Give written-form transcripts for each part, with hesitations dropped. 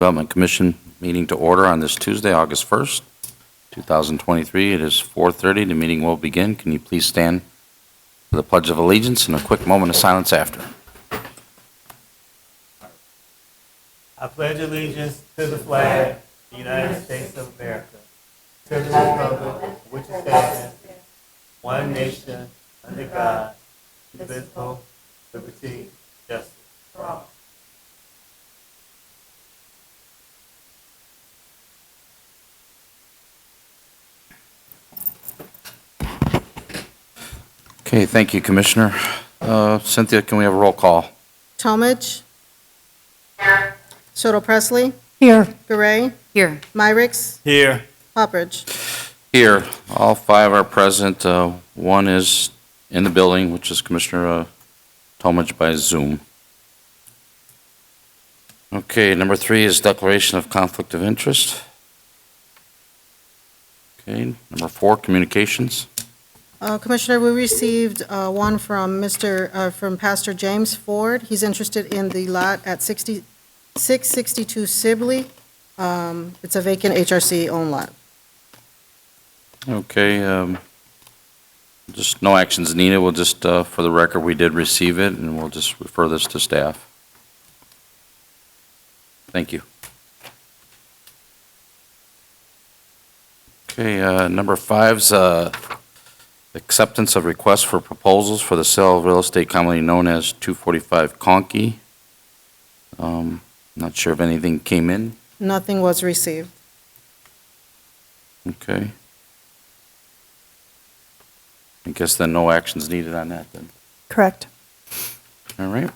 Development Commission meeting to order on this Tuesday, August 1st, 2023. It is 4:30. The meeting will begin. Can you please stand for the Pledge of Allegiance and a quick moment of silence after? I pledge allegiance to the flag of the United States of America, to the republic which stands one nation, under God, indivisible, liberty, justice for all. Okay, thank you, Commissioner. Cynthia, can we have a roll call? Talmadge. Here. Soto Presley. Here. Garay. Here. Myricks. Here. Poppridge. Here, all five are present. One is in the building, which is Commissioner Talmadge by Zoom. Okay, number 3 is declaration of conflict of interest. Okay, number 4, communications. Commissioner, we received one from from Pastor James Ford. He's interested in the lot at 662 Sibley. It's a vacant HRC-owned lot. Okay, just no actions needed. We'll just, for the record, we did receive it, and we'll just refer this to staff. Thank you. Okay, number 5's acceptance of requests for proposals for the sale of real estate commonly known as 245 Conkey. Not sure if anything came in. Nothing was received. Okay. I guess then no actions needed on that then. Correct. All right.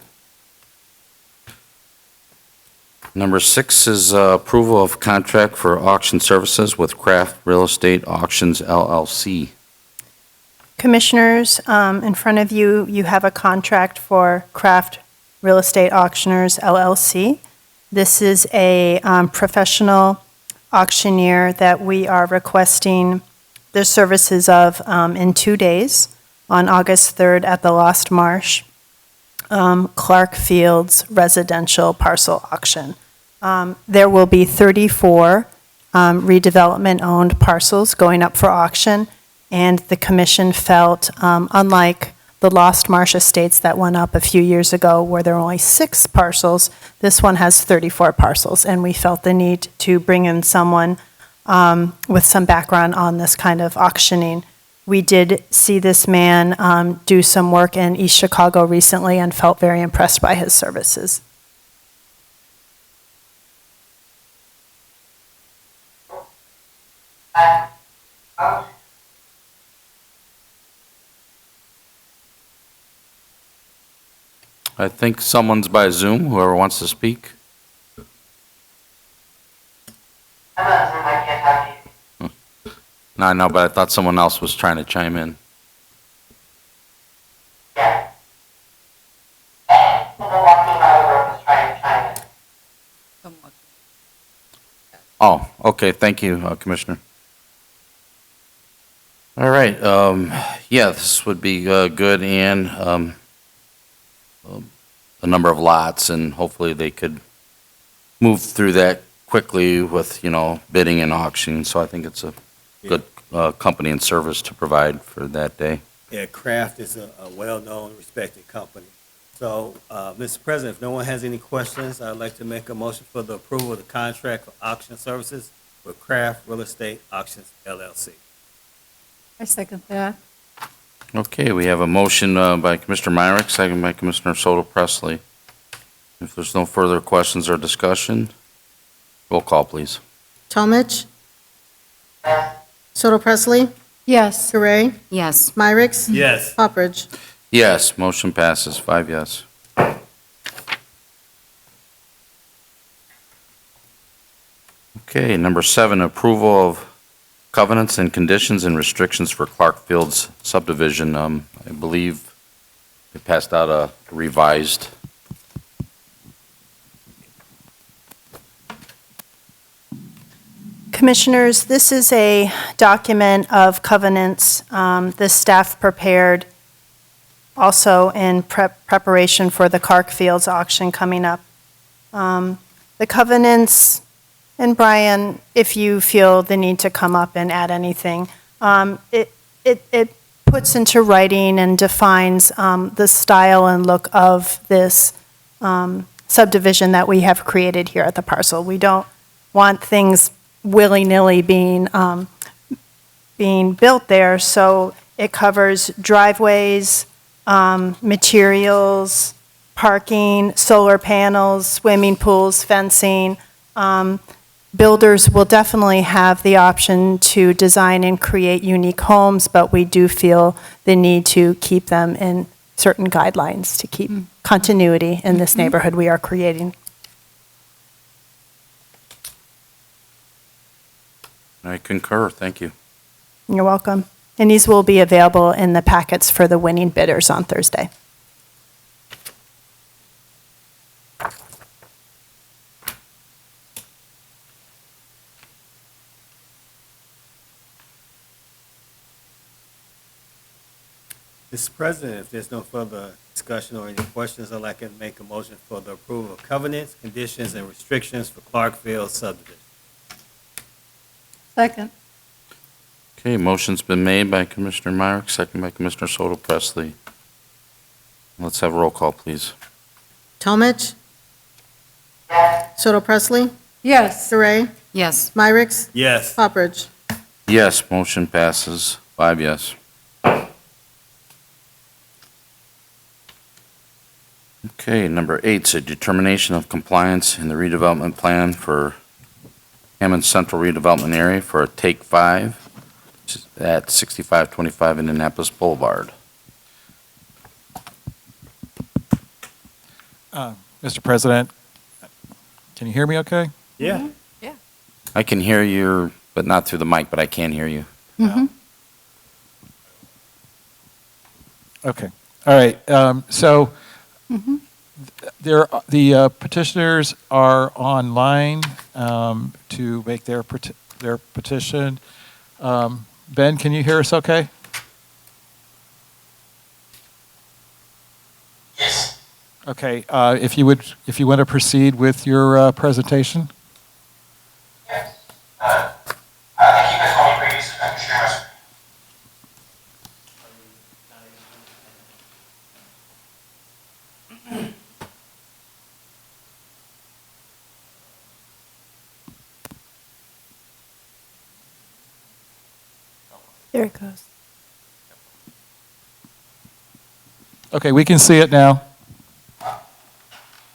Number 6 is approval of contract for auction services with Craft Real Estate Auctions LLC. Commissioners, in front of you, you have a contract for Craft Real Estate Auctioners LLC. This is a professional auctioneer that we are requesting the services of in 2 days, on August 3rd at the Lost Marsh Clark Fields residential parcel auction. There will be 34 redevelopment-owned parcels going up for auction, and the commission felt, unlike the Lost Marsh Estates that went up a few years ago where there were only 6 parcels, this one has 34 parcels, and we felt the need to bring in someone with some background on this kind of auctioning. We did see this man do some work in East Chicago recently and felt very impressed by his services. I think someone's by Zoom, whoever wants to speak. I'm on Zoom, I can't talk to you. No, I know, but I thought someone else was trying to chime in. Yeah. Someone walking by the room is trying to chime in. Oh, okay, thank you, Commissioner. All right, yeah, this would be good, and a number of lots, and hopefully they could move through that quickly with, bidding and auctioning, so I think it's a good company and service to provide for that day. Yeah, Kraft is a well-known, respected company. So, Mr. President, if no one has any questions, I'd like to make a motion for the approval of the contract for auction services with Kraft Real Estate Auctions LLC. I second that. Okay, we have a motion by Commissioner Myrick, second by Commissioner Soto Presley. If there's no further questions or discussion, roll call, please. Talmadge. Yes. Soto Presley. Yes. Garay. Yes. Myricks. Yes. Poppridge. Yes, motion passes, 5 yes. Okay, number 7, approval of covenants and conditions and restrictions for Clark Fields subdivision. I believe they passed out a revised. Commissioners, this is a document of covenants the staff prepared also in preparation for the Clark Fields auction coming up. The covenants, and Brian, if you feel the need to come up and add anything, it puts into writing and defines the style and look of this subdivision that we have created here at the parcel. We don't want things willy-nilly being built there, so it covers driveways, materials, parking, solar panels, swimming pools, fencing. Builders will definitely have the option to design and create unique homes, but we do feel the need to keep them in certain guidelines to keep continuity in this neighborhood we are creating. I concur, thank you. You're welcome. And these will be available in the packets for the winning bidders on Thursday. Mr. President, if there's no further discussion or any questions, I'd like to make a motion for the approval of covenants, conditions, and restrictions for Clarkfield subdivision. Second. Okay, motion's been made by Commissioner Myrick, second by Commissioner Soto Presley. Let's have a roll call, please. Talmadge, Yes. Soto Presley, Yes. Duray, Yes. Myrick, Yes. Poppridge. Yes, motion passes, 5 yes. Okay, number 8 is a determination of compliance in the redevelopment plan for Hammond Central redevelopment area for a Take 5 at 6525 Indianapolis Boulevard. Mr. President, can you hear me okay? Yeah. I can hear you, but not through the mic, but I can hear you. Okay. All right. So the petitioners are online to make their petition. Ben, can you hear us okay? Yes. Okay. If you want to proceed with your presentation. Yes. I think you guys told me previously, I can share my screen. There it goes. Okay, we can see it now.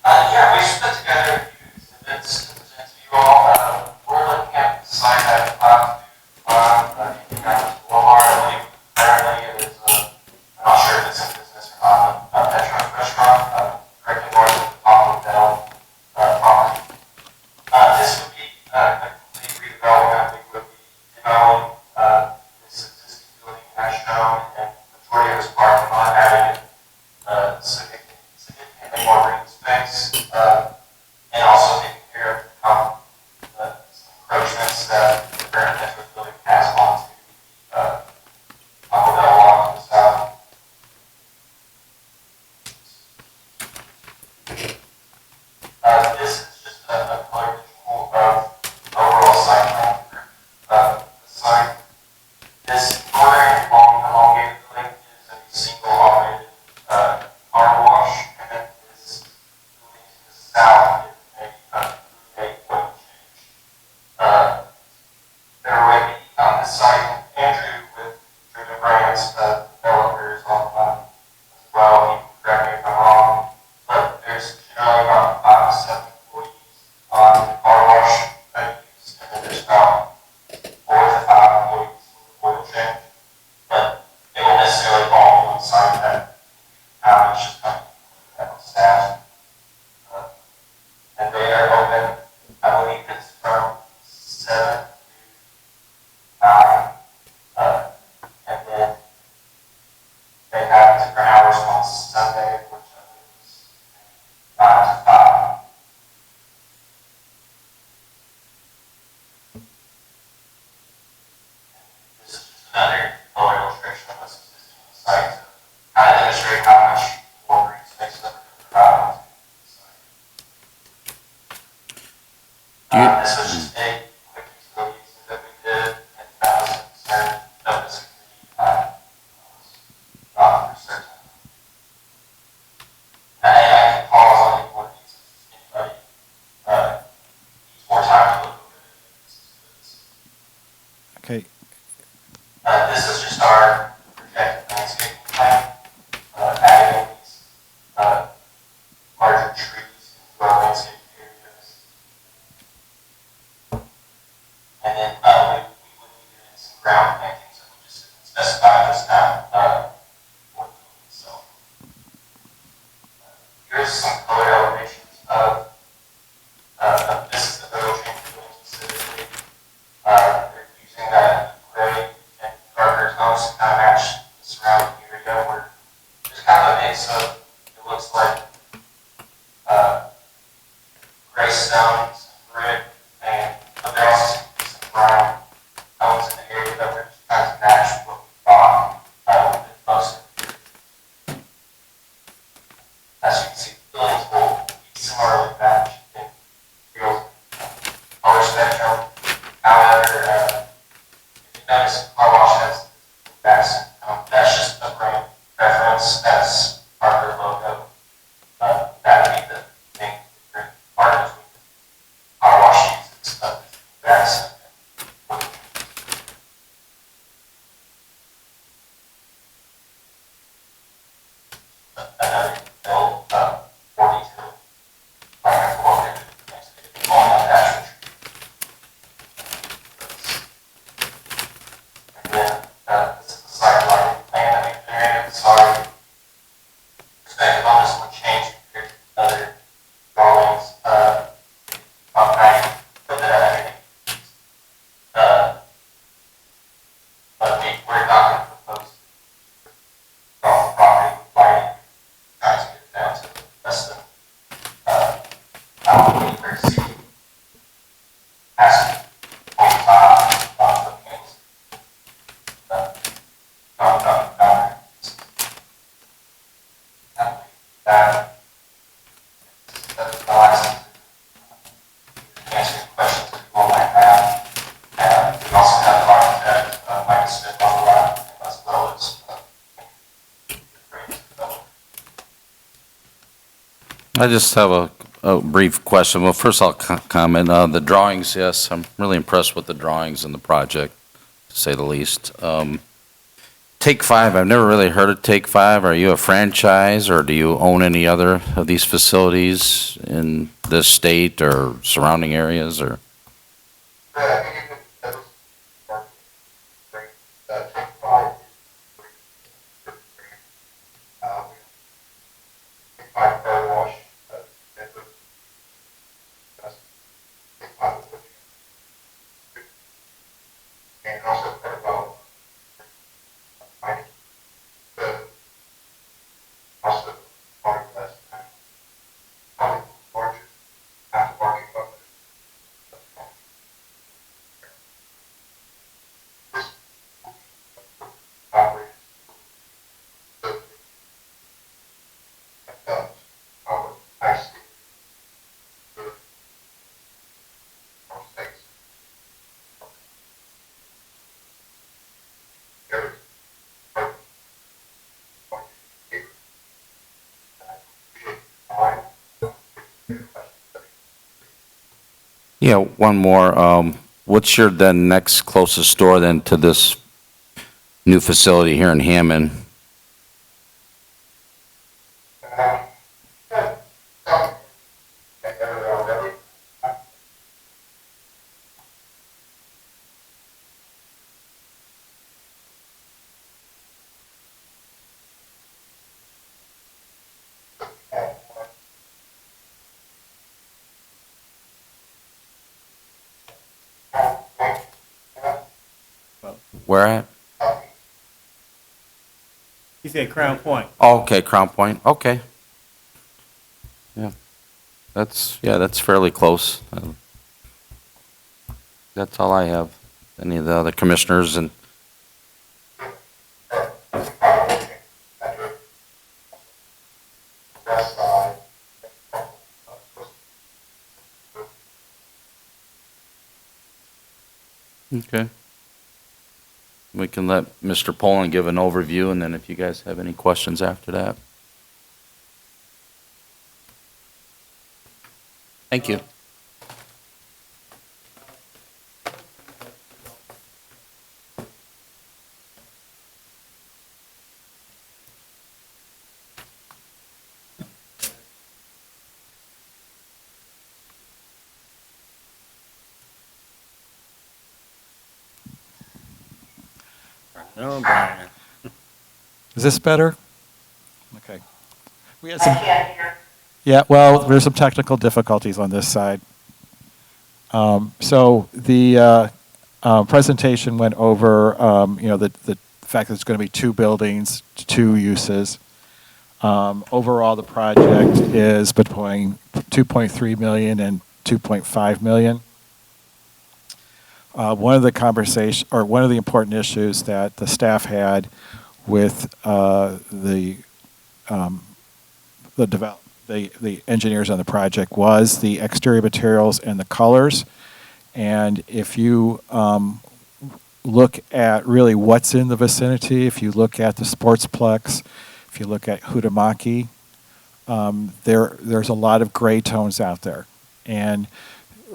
Yeah, we just put together a few exhibits to present to you all. We're looking at the site at Walmart, I believe, apparently it is, I'm not sure if it's in business or not, a Petra restaurant, directly north of the Taco Bell property. This would be a complete redevelopment. We would be developing this existing building as shown, and majority of this parking lot, adding significantly more green space, and also taking care of the Okay, This is just our projected landscaping plan, adding these, larger trees to our landscape areas. And then, we would be doing some ground plantings that we just didn't specify this time, for the building itself. Here's some color elevations this is the photo change building specifically. They're using that gray and darker tones to kind of match the surrounding area where there's kind of a mix of, it looks like, gray stones, brick, and, but there also seems to be some brown tones in the area that we're just trying to match what we thought, with most of the area. As you can see, the buildings will be similarly matched in real color spectrum. However, if you notice, car wash has backs, that's just a brand reference, that's Parker logo. That would be the main part of car wash uses backs. Another build, more detail. Like I quoted, on that and then, this is the site lighting plan that we generated, sorry. Perspective on this one changed compared to other drawings, about 90, but we're not going to propose off property lighting, trying to get it down to less than, how we perceive as 0.5, the panels, that, that's the last, answer any questions that you all might have. We also have the architect, Mike Smith on the line, as well as, I just have a brief question. Well, first I'll comment, the drawings, yes, I'm really impressed with the drawings and the project, to say the least. Take Five, I've never really heard of Take Five. Are you a franchise, or do you own any other of these facilities in this state or surrounding areas, or? and also part about also part of that probably larger aftermarket equipment. This operates our IC states. Yeah, one more. What's your then next closest store then to this new facility here in Hammond? Where at? He said Crown Point. Oh, okay, Crown Point, okay. Yeah, that's fairly close. That's all I have. Any of the other commissioners and, okay. We can let Mr. Poland give an overview, and then if you guys have any questions after that. Thank you. Oh, Brian. Is this better? Okay. We had I some, can't hear. yeah, well, there's some technical difficulties on this side. So the presentation went over, the fact that it's going to be two buildings, two uses. Overall, the project is between 2.3 million and 2.5 million. One of the important issues that the staff had with the engineers on the project was the exterior materials and the colors. And if you look at really what's in the vicinity, if you look at the Sportsplex, if you look at Hutamaki, there's a lot of gray tones out there. And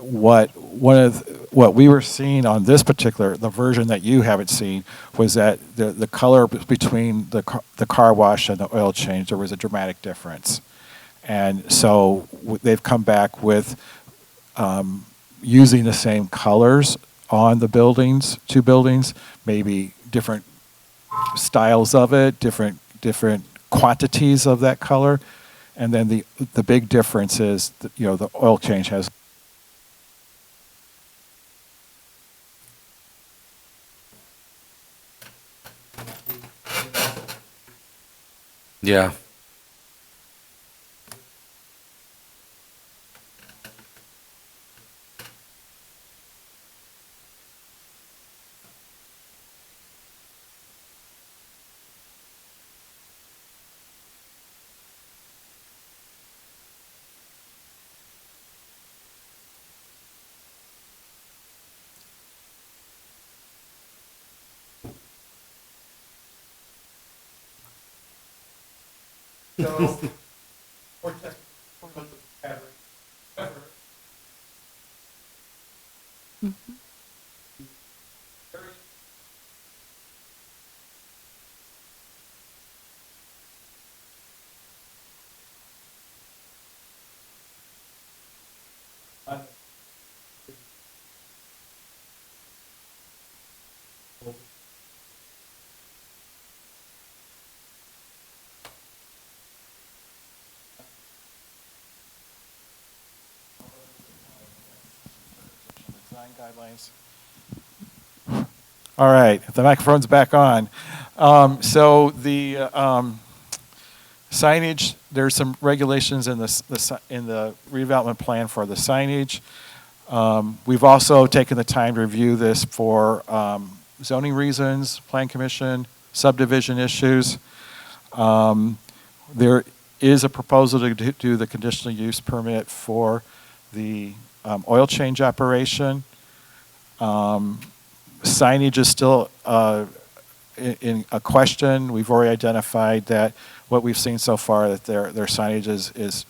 what we were seeing on this the version that you haven't seen, was that the color between the car wash and the oil change, there was a dramatic difference. And so they've come back with using the same colors on the buildings, two buildings, maybe different styles of it, different quantities of that color. And then the big difference is, the oil change has. Yeah. Design guidelines. All right, the microphone's back on. So the signage, there's some regulations in the redevelopment plan for the signage. We've also taken the time to review this for zoning reasons, plan commission, subdivision issues. There is a proposal to do the conditional use permit for the oil change operation. Signage is still in a question. We've already identified that what we've seen so far, that their signage is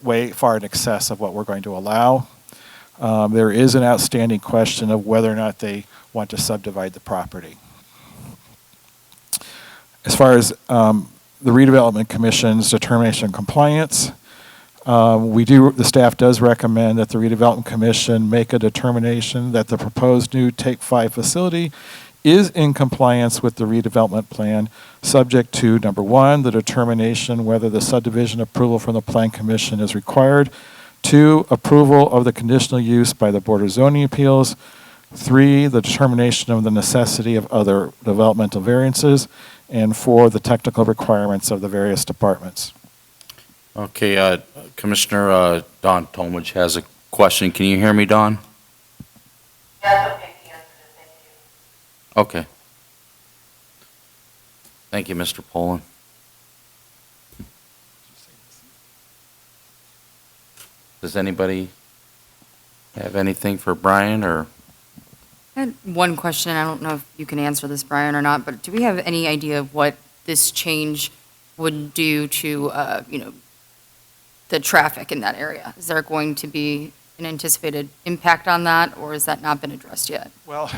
way far in excess of what we're going to allow. There is an outstanding question of whether or not they want to subdivide the property. As far as the Redevelopment Commission's determination of compliance, the staff does recommend that the Redevelopment Commission make a determination that the proposed new Take 5 facility is in compliance with the redevelopment plan, subject to, number one, the determination whether the subdivision approval from the Plan Commission is required, 2, approval of the conditional use by the Board of Zoning Appeals, 3, the determination of the necessity of other developmental variances, and 4, the technical requirements of the various departments. Okay, Commissioner Don Tomich has a question. Can you hear me, Don? Yes, okay, he answered it, thank you. Okay. Thank you, Mr. Poland. Does anybody have anything for Brian, or? I had one question. I don't know if you can answer this, Brian, or not, but do we have any idea of what this change would do to, the traffic in that area? Is there going to be an anticipated impact on that, or has that not been addressed yet? Well,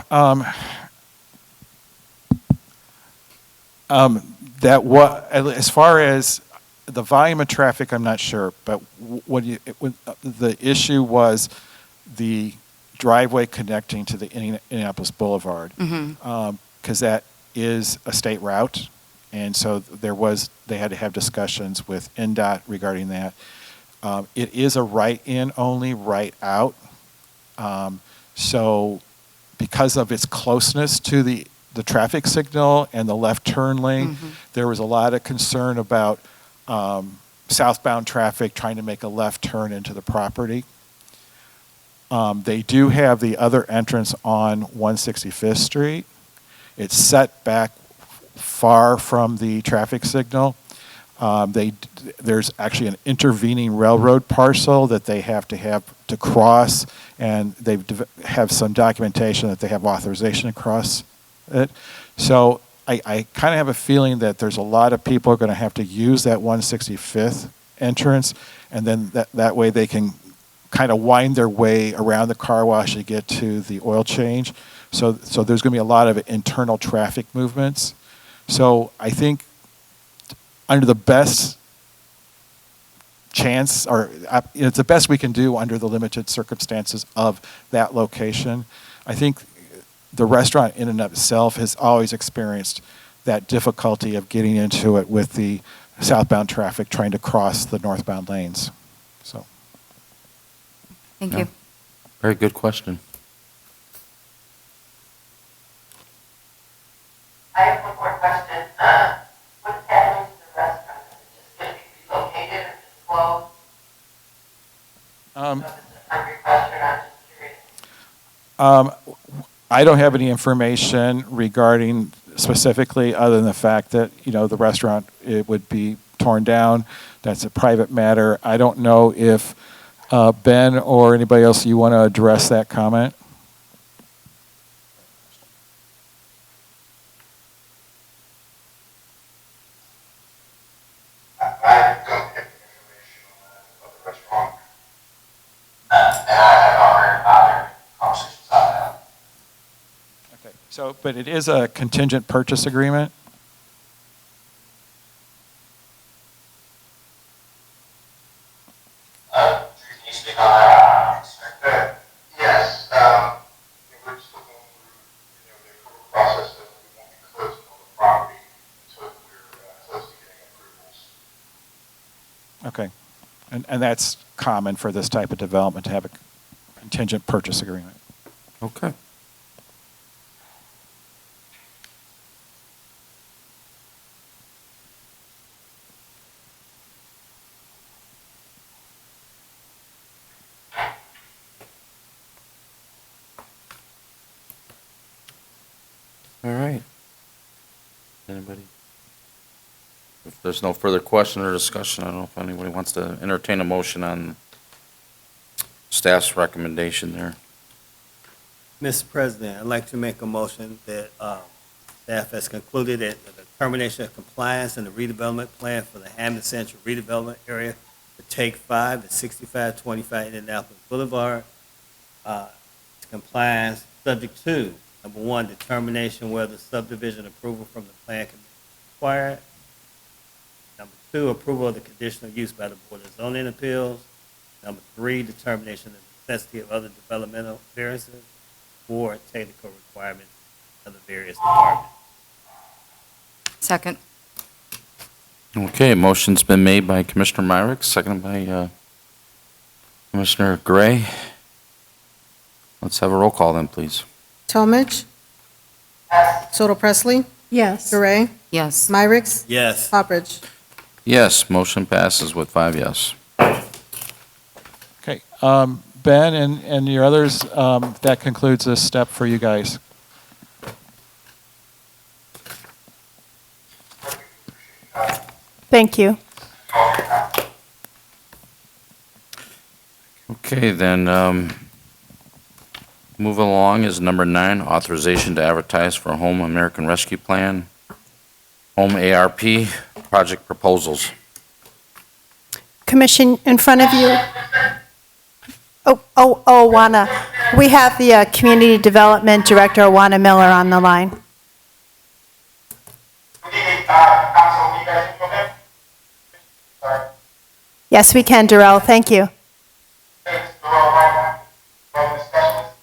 as far as the volume of traffic, I'm not sure, but the issue was the driveway connecting to the Indianapolis Boulevard. Because that is a state route, and so they had to have discussions with NDOT regarding that. It is a right-in only, right-out. So because of its closeness to the traffic signal and the left turn lane, there was a lot of concern about southbound traffic trying to make a left turn into the property. They do have the other entrance on 165th Street. It's set back far from the traffic signal. There's actually an intervening railroad parcel that they have to cross, and they have some documentation that they have authorization to cross it. So I kind of have a feeling that there's a lot of people are going to have to use that 165th entrance, and then that way they can kind of wind their way around the car wash to get to the oil change. So there's going to be a lot of internal traffic movements. So I think under the best chance, or it's the best we can do under the limited circumstances of that location, I think the restaurant in and of itself has always experienced that difficulty of getting into it with the southbound traffic trying to cross the northbound lanes. So. Thank Yeah. you. Very good question. I have one more question. What's happening to the restaurant? Is it just going to be relocated or just closed? So this is a hungry question, I'm just curious. I don't have any information regarding specifically, other than the fact that, the restaurant, it would be torn down. That's a private matter. I don't know if Ben or anybody else, you want to address that comment? I don't get the information on the restaurant. And I have not heard other conversations about that. Okay. So, but it is a contingent purchase agreement? Can you speak on that? Yes, we're just looking through, the approval process, and we won't be closing on the property until we're close to getting approvals. Okay. And that's common for this type of development to have a contingent purchase agreement. Okay. All right. Anybody? If there's no further question or discussion, I don't know if anybody wants to entertain a motion on staff's recommendation there. Mr. President, I'd like to make a motion that staff has concluded that the determination of compliance and the redevelopment plan for the Hammond Central redevelopment area for Take 5 at 6525 Indianapolis Boulevard compliance subject to, number one, determination whether subdivision approval from the plan can be required. Number two, approval of the conditional use by the Board of Zoning Appeals. Number three, determination of the necessity of other developmental variances. Four, technical requirements of the various departments. Second. Okay, motion's been made by Commissioner Myrick, seconded by Commissioner Gray. Let's have a roll call then, please. Talmadge. Soto Presley. Yes. Gray. Yes. Myricks. Yes. Poppridge. Yes, motion passes with 5 yes. Okay. Ben and your others, that concludes this step for you guys. Thank you. Okay, then, move along is number 9, authorization to advertise for Home American Rescue Plan, Home ARP, project proposals. Commission, in front of you. Owana. We have the Community Development Director, Owana Miller, on the line. Good evening, council, can you guys hear me okay? Sorry. Yes, we can, Darrell. Thank you. Thanks, Darrell Ryan, Development Specialist.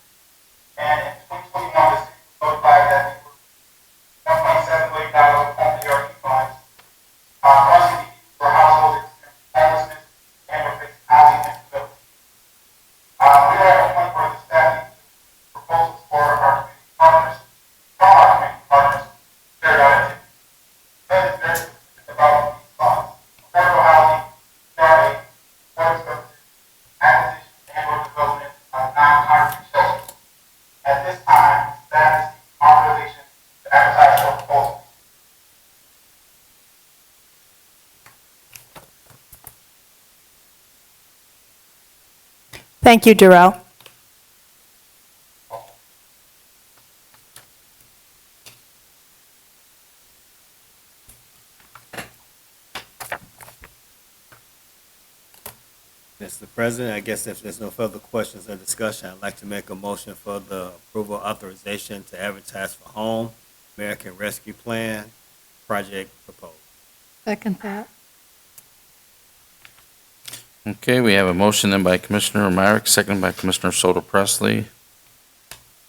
And in 2021, the city was notified that we were 1.6 Thank you, Darrell. Mr. President, I guess if there's no further questions or discussion, I'd like to make a motion for the approval authorization to advertise for home American Rescue Plan project proposal. Second that. Okay, we have a motion in by Commissioner Myrick, second by Commissioner Soto Presley.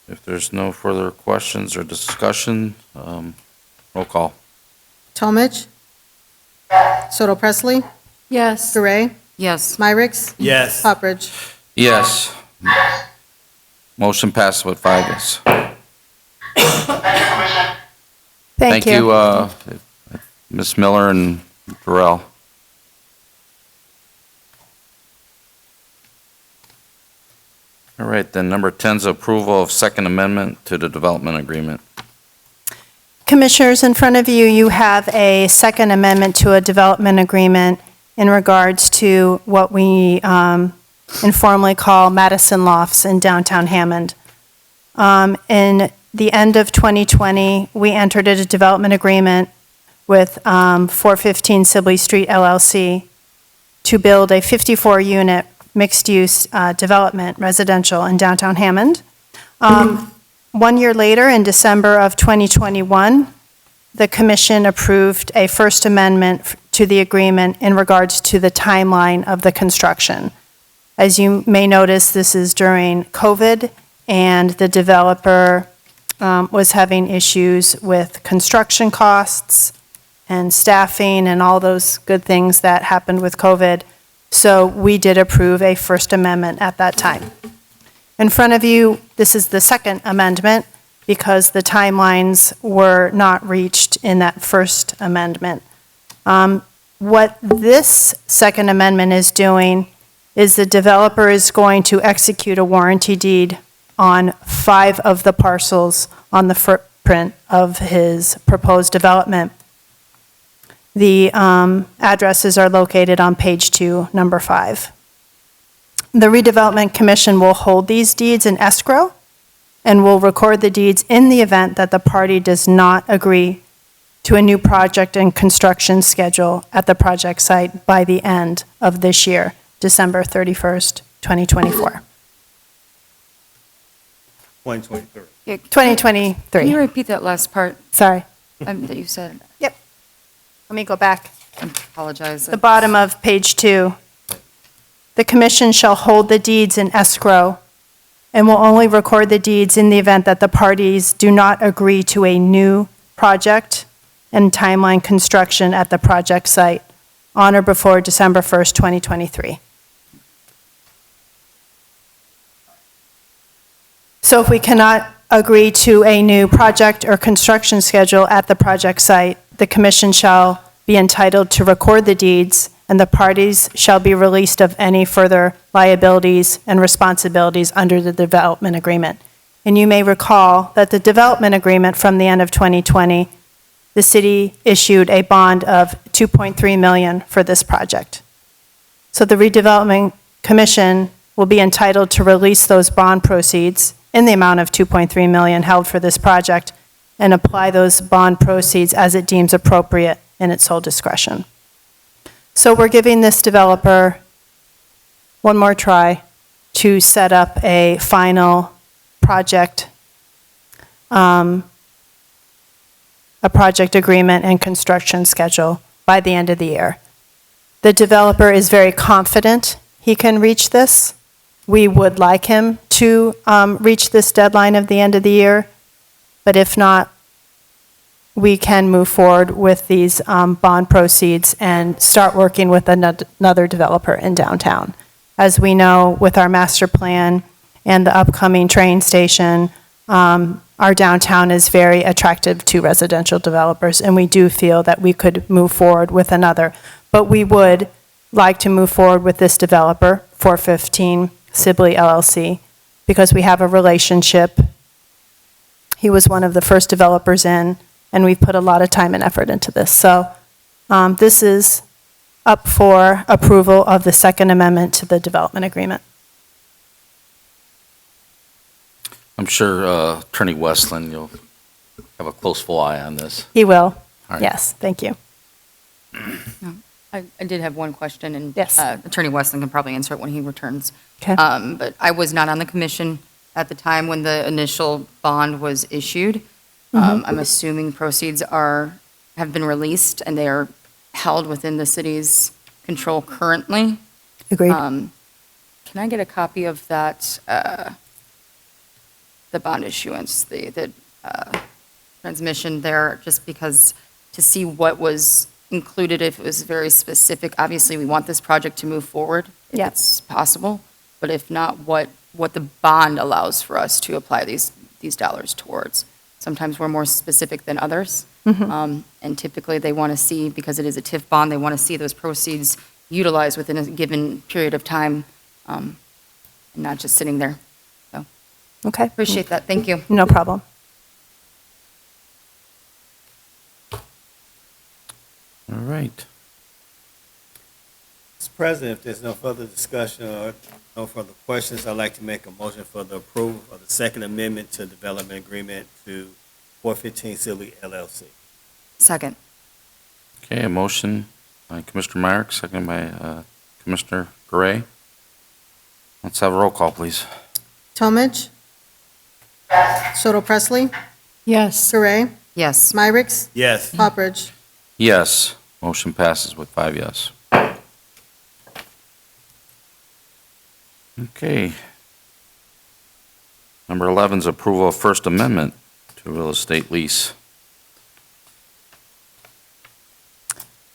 If there's no further questions or discussion, roll call. Talmadge. Soto Presley. Yes. Gray. Yes. Myricks. Yes. Hopperidge. Yes. Motion passes with 5 yes. Thank you. Ms. Miller and Darrell. All right, then number 10 is approval of Second Amendment to the Development Agreement. Commissioners, in front of you, you have a second amendment to a development agreement in regards to what we informally call Madison Lofts in downtown Hammond. In the end of 2020, we entered a development agreement with 415 Sibley Street LLC to build a 54-unit mixed-use development residential in downtown Hammond. 1 year later, in December of 2021, the commission approved a First Amendment to the agreement in regards to the timeline of the construction. As you may notice, this is during COVID, and the developer was having issues with construction costs and staffing and all those good things that happened with COVID. So we did approve a First Amendment at that time. In front of you, this is the Second Amendment because the timelines were not reached in that First Amendment. What this Second Amendment is doing is the developer is going to execute a warranty deed on 5 of the parcels on the footprint of his proposed development. The addresses are located on page 2, number 5. The Redevelopment Commission will hold these deeds in escrow and will record the deeds in the event that the party does not agree to a new project and construction schedule at the project site by the end of this year, December 31st, 2024. 2023. Yeah, 2023. Can you repeat that last part Sorry. that you said? Let me go back. I apologize. The bottom of page 2. The commission shall hold the deeds in escrow and will only record the deeds in the event that the parties do not agree to a new project and timeline construction at the project site on or before December 1st, 2023. So if we cannot agree to a new project or construction schedule at the project site, the commission shall be entitled to record the deeds, and the parties shall be released of any further liabilities and responsibilities under the development agreement. And you may recall that the development agreement from the end of 2020, the city issued a bond of $2.3 million for this project. So the Redevelopment Commission will be entitled to release those bond proceeds in the amount of $2.3 million held for this project and apply those bond proceeds as it deems appropriate in its sole discretion. So we're giving this developer one more try to set up a final project, a project agreement and construction schedule by the end of the year. The developer is very confident he can reach this. We would like him to reach this deadline of the end of the year, but if not, we can move forward with these bond proceeds and start working with another developer in downtown. As we know, with our master plan and the upcoming train station, our downtown is very attractive to residential developers, and we do feel that we could move forward with another. But we would like to move forward with this developer, 415 Sibley LLC, because we have a relationship. He was one of the first developers in, and we've put a lot of time and effort into this. So this is up for approval of the Second Amendment to the development agreement. I'm sure Attorney Westland, you'll have a close full eye on this. He will. All right. Yes, thank you. I did have one question, and Yes. Attorney Weston can probably answer it when he returns. Okay. But I was not on the commission at the time when the initial bond was issued. I'm assuming proceeds have been released, and they are held within the city's control currently. Agreed. Can I get a copy of that, the bond issuance, the transmission there, just because, to see what was included, if it was very specific? Obviously, we want this project to move forward, if Yeah. it's possible, but if not, what the bond allows for us to apply these dollars towards. Sometimes we're more specific than others, and typically they want to see, because it is a TIF bond, they want to see those proceeds utilized within a given period of time, and not just sitting there. So, Okay. appreciate that, thank you. No problem. All right. Mr. President, if there's no further discussion or no further questions, I'd like to make a motion for the approval of the Second Amendment to Development Agreement to 415 Sibley LLC. Second. Okay, a motion by Commissioner Myrick, seconded by Commissioner Gray. Let's have a roll call, please. Talmadge. Soto Presley. Yes. Gray. Yes. Myricks. Yes. Poppridge. Yes, motion passes with 5 yes. Okay. Number 11 is approval of First Amendment to real estate lease.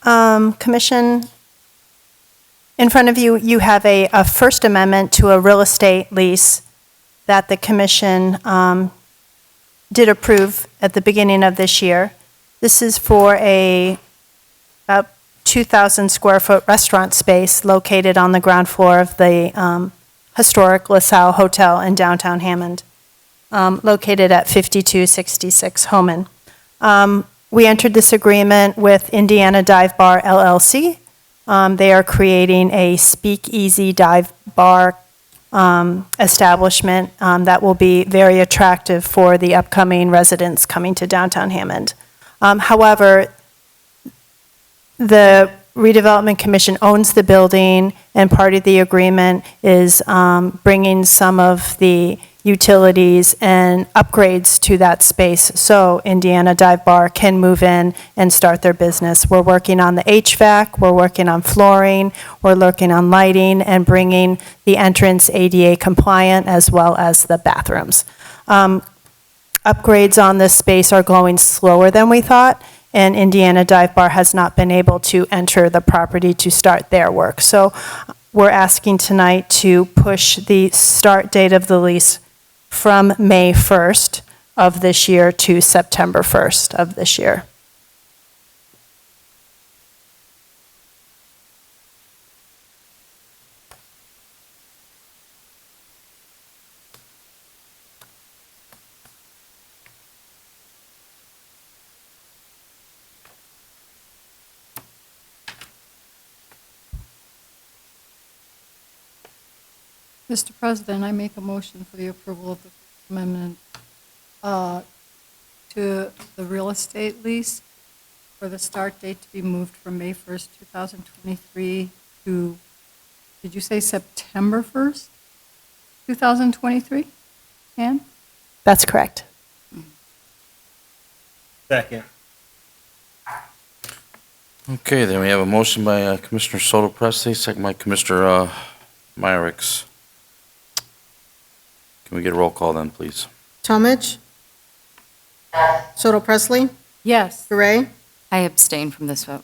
Commission, in front of you, you have a First Amendment to a real estate lease that the commission did approve at the beginning of this year. This is for a about 2,000 square foot restaurant space located on the ground floor of the historic LaSalle Hotel in downtown Hammond, located at 5266 Homan. We entered this agreement with Indiana Dive Bar LLC. They are creating a speakeasy dive bar establishment that will be very attractive for the upcoming residents coming to downtown Hammond. However, the Redevelopment Commission owns the building, and part of the agreement is bringing some of the utilities and upgrades to that space so Indiana Dive Bar can move in and start their business. We're working on the HVAC, we're working on flooring, we're working on lighting, and bringing the entrance ADA compliant as well as the bathrooms. Upgrades on this space are going slower than we thought, and Indiana Dive Bar has not been able to enter the property to start their work. So we're asking tonight to push the start date of the lease from May 1st of this year to September 1st of this year. Mr. President, I make a motion for the approval of the First Amendment to the real estate lease for the start date to be moved from May 1st, 2023 to, did you say September 1st, 2023? Ann? That's correct. Second. Okay, then we have a motion by Commissioner Soto Presley, second by Commissioner Myricks. Can we get a roll call then, please? Talmadge. Soto Presley. Yes. Gray. I abstain from this vote.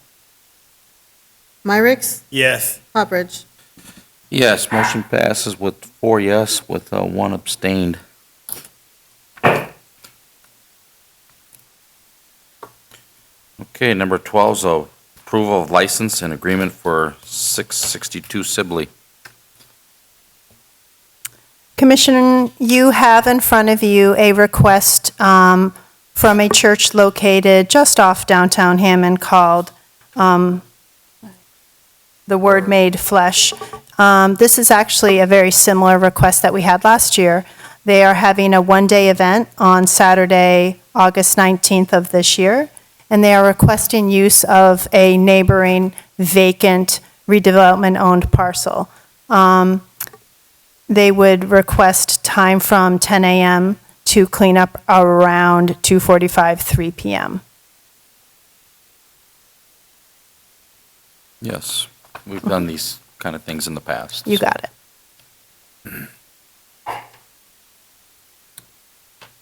Myricks. Yes. Poppridge. Yes, motion passes with 4 yes, with 1 abstained. Okay, number 12 is approval of license and agreement for 662 Sibley. Commissioner, you have in front of you a request from a church located just off downtown Hammond called The Word Made Flesh. This is actually a very similar request that we had last year. They are having a one-day event on Saturday, August 19th of this year, and they are requesting use of a neighboring vacant redevelopment-owned parcel. They would request time from 10 a.m. to clean up around 2:45, 3 p.m. Yes, we've done these kind of things in the past. You got it.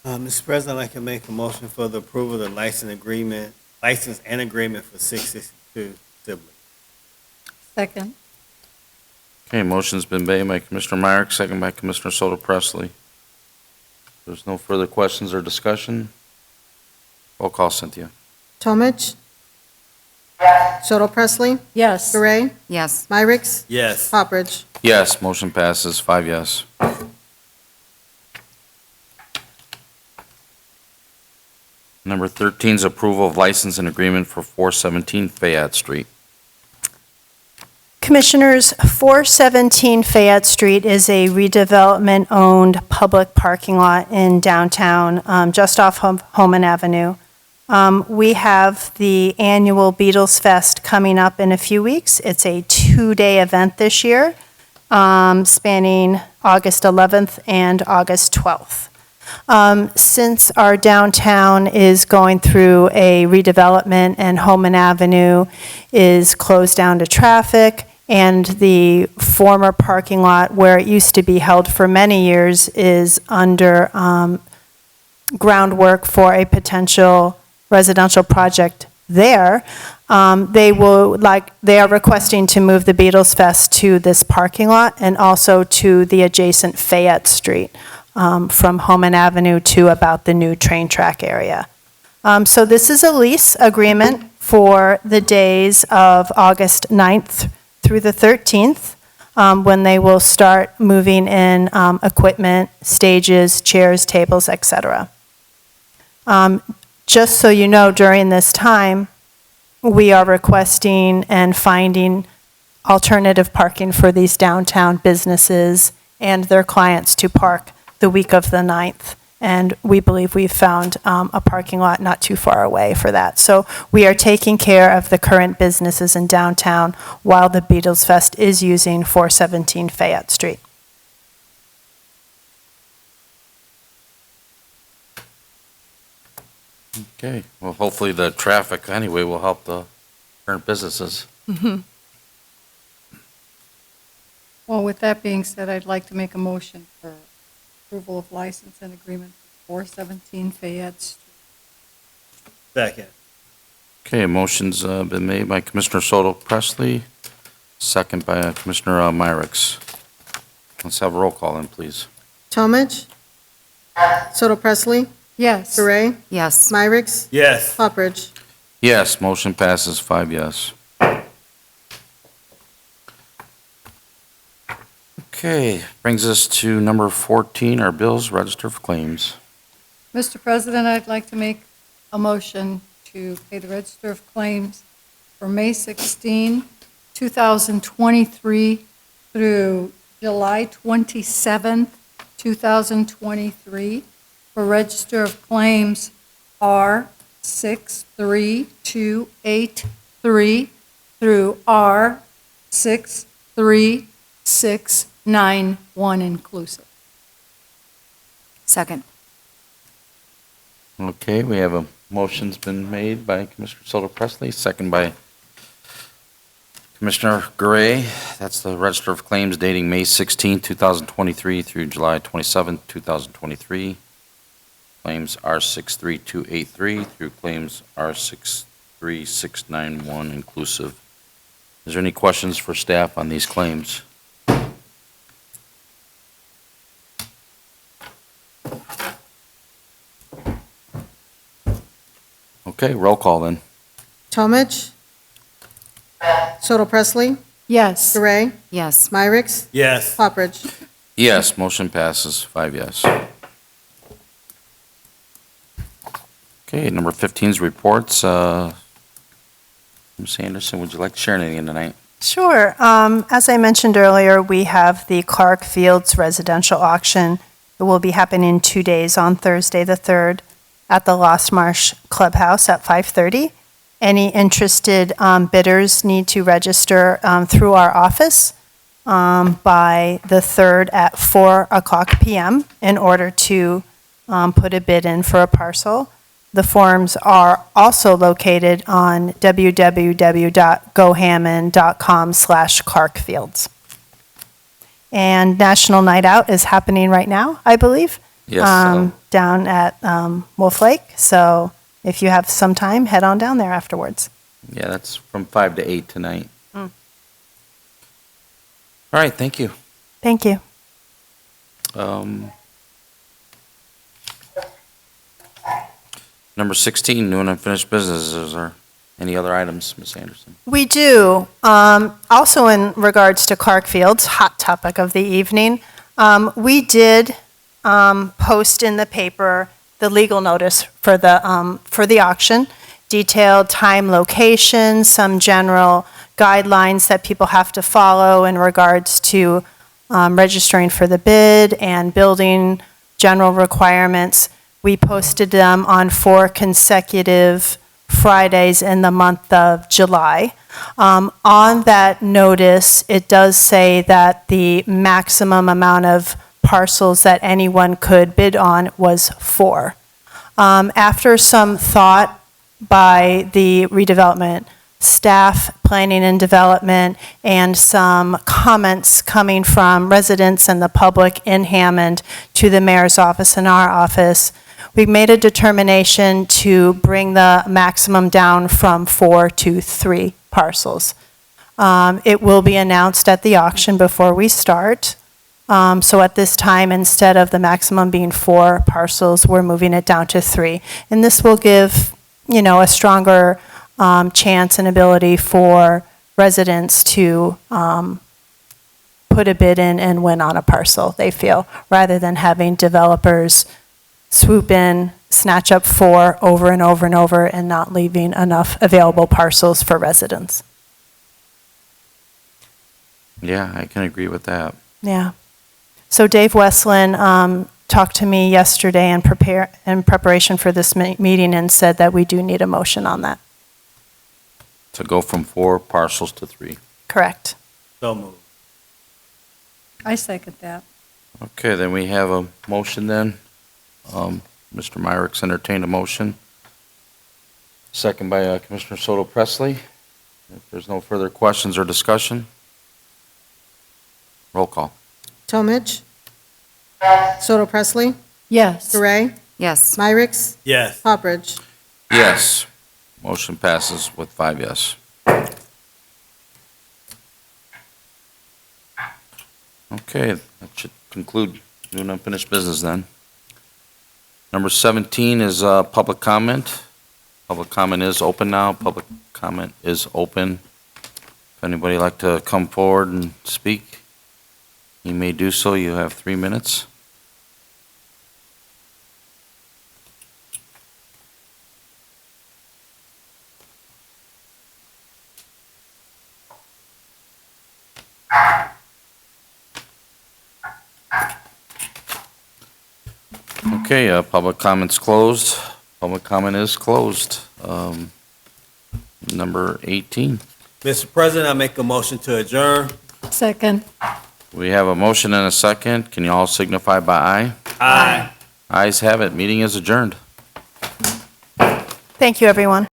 Mr. President, I'd like to make a motion for the approval of the license and agreement for 662 Sibley. Second. Okay, motion's been made by Commissioner Myrick, second by Commissioner Soto Presley. There's no further questions or discussion. Roll call, Cynthia. Tomich? Soto Presley? Yes. Gray? Yes. Myricks? Yes. Poppridge? Yes, motion passes, 5 yes. Number 13 is approval of license and agreement for 417 Fayette Street. Commissioners, 417 Fayette Street is a redevelopment-owned public parking lot in downtown, just off Homan Avenue. We have the annual Beatles Fest coming up in a few weeks. It's a 2-day event this year, spanning August 11th and August 12th. Since our downtown is going through a redevelopment and Homan Avenue is closed down to traffic, and the former parking lot where it used to be held for many years is under groundwork for a potential residential project there, they are requesting to move the Beatles Fest to this parking lot and also to the adjacent Fayette Street, from Homan Avenue to about the new train track area. So this is a lease agreement for the days of August 9th through the 13th, when they will start moving in equipment, stages, chairs, tables, etc. Just so you know, during this time, we are requesting and finding alternative parking for these downtown businesses and their clients to park the week of the 9th. And we believe we've found a parking lot not too far away for that. So we are taking care of the current businesses in downtown while the Beatles Fest is using 417 Fayette Street. Okay, well, hopefully the traffic anyway will help the current businesses. Well, with that being said, I'd like to make a motion for approval of license and agreement for 417 Fayette Street. Second. Okay, motion's been made by Commissioner Soto Presley, second by Commissioner Myricks. Let's have a roll call in, please. Tomich? Soto Presley? Yes. Gray? Yes. Myricks? Yes. Poppridge? Yes, motion passes, 5 yes. Okay, brings us to number 14, our bills register for claims. Mr. President, I'd like to make a motion to pay the register of claims for May 16, 2023 through July 27, 2023 for register of claims R63283 through R63691 inclusive. Second. Okay, we have a motion's been made by Commissioner Soto Presley, second by Commissioner Gray. That's the register of claims dating May 16, 2023 through July 27, 2023. Claims R63283 through claims R63691 inclusive. Is there any questions for staff on these claims? Okay, roll call then. Tomich? Soto Presley? Yes. Gray? Yes. Myricks? Yes. Poppridge? Yes, motion passes, 5 yes. Okay, number 15 is reports. Ms. Anderson, would you like to share anything tonight? Sure. As I mentioned earlier, we have the Clark Fields residential auction It will be happening 2 days, on Thursday, the 3rd, at the Lost Marsh Clubhouse at 5:30. Any interested bidders need to register through our office by the 3rd at 4:00 p.m. in order to put a bid in for a parcel. The forms are also located on www.gohammond.com/Clarkfields. And National Night Out is happening right now, I believe. Yes, Down at Wolf Lake. So if you have some time, head on down there afterwards. Yeah, that's from 5 to 8 tonight. Mm. All right, thank you. Thank you. Number 16, new and unfinished business. Is there any other items, Ms. Anderson? We do. Also in regards to Clarkfields, hot topic of the evening, we did post in the paper the legal notice for the auction, detailed time, location, some general guidelines that people have to follow in regards to registering for the bid and building general requirements. We posted them on 4 consecutive Fridays in the month of July. On that notice, it does say that the maximum amount of parcels that anyone could bid on was 4. After some thought by the redevelopment staff, planning and development, and some comments coming from residents and the public in Hammond to the mayor's office and our office, we made a determination to bring the maximum down from 4 to 3 parcels. It will be announced at the auction before we start. So at this time, instead of the maximum being 4 parcels, we're moving it down to 3. And this will give, a stronger chance and ability for residents to put a bid in and win on a parcel, they feel, rather than having developers swoop in, snatch up 4 over and over and over, and not leaving enough available parcels for residents. Yeah, I can agree with that. Yeah. So Dave Westland talked to me yesterday in preparation for this meeting and said that we do need a motion on that. To go from 4 parcels to 3. Correct. So moved. I second that. Okay, then we have a motion then. Mr. Myrick's entertained a motion. Second by Commissioner Soto Presley. If there's no further questions or discussion, roll call. Tomich? Soto Presley? Yes. Gray? Yes. Myrick's? Yes. Poppridge? Yes. Motion passes with 5 yes. Okay, that should conclude new and unfinished business then. Number 17 is public comment. Public comment is open now. Public comment is open. If anybody would like to come forward and speak, you may do so. You have 3 minutes. Okay, public comment's closed. Public comment is closed. Number 18. Mr. President, I make a motion to adjourn. Second. We have a motion and a second. Can you all signify by aye? Aye. Ayes have it. Meeting is adjourned. Thank you, everyone.